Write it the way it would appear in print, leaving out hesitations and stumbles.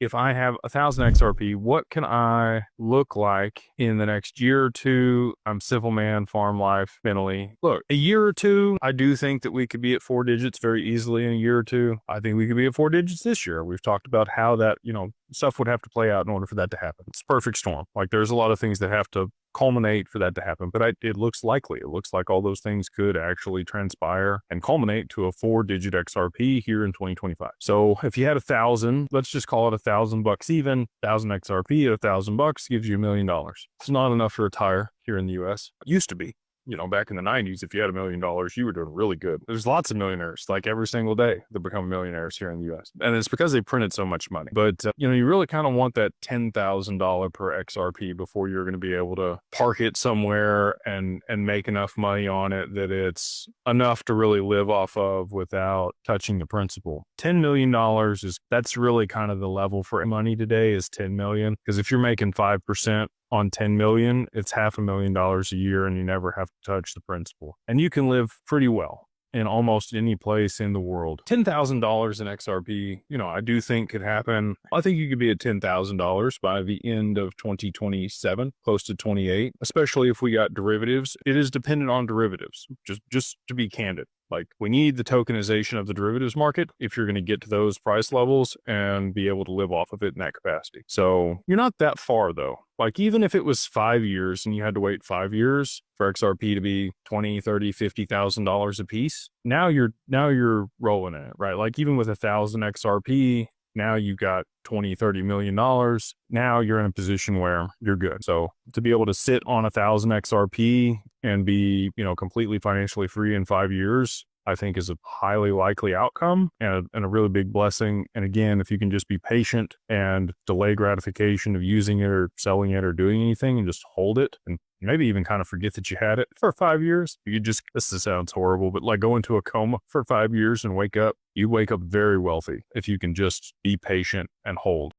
if I have 1,000 XRP, what can I look like in the next year or two? I'm civil man, farm life, mentally. Look, a year or two, I do think that we could be at 4 digits very easily in a year or two. I think we could be at 4 digits this year. We've talked about how that, stuff would have to play out in order for that to happen. It's a perfect storm. Like there's a lot of things that have to culminate for that to happen, but it looks likely. It looks like all those things could actually transpire and culminate to a 4 digit XRP here in 2025. So if you had 1,000, let's just call it $1,000 even, 1,000 XRP at $1,000 gives you $1 million. It's not enough to retire here in the US. It used to be. Back in the 90s, if you had $1 million, you were doing really good. There's lots of millionaires, like every single day, that become millionaires here in the US. And it's because they printed so much money. But, you really kind of want that $10,000 per XRP before you're going to be able to park it somewhere and make enough money on it that it's enough to really live off of without touching the principal. $10 million that's really kind of the level for money today is 10 million. Because if you're making 5%, on 10 million, it's $500,000 a year and you never have to touch the principal. And you can live pretty well in almost any place in the world. $10,000 in XRP, I do think could happen. I think you could be at $10,000 by the end of 2027, close to 28, especially if we got derivatives. It is dependent on derivatives, just to be candid. Like we need the tokenization of the derivatives market if you're going to get to those price levels and be able to live off of it in that capacity. So you're not that far though. Like even if it was 5 years and you had to wait 5 years for XRP to be $20, $30, $50,000 a piece, now you're rolling in it, right? Like even with 1,000 XRP, now you've got $20, $30 million. Now you're in a position where you're good. So to be able to sit on 1,000 XRP and be, completely financially free in 5 years, I think is a highly likely outcome and a really big blessing. And again, if you can just be patient and delay gratification of using it or selling it or doing anything and just hold it and maybe even kind of forget that you had it for 5 years. This sounds horrible, but like go into a coma for 5 years and wake up, you wake up very wealthy if you can just be patient and hold.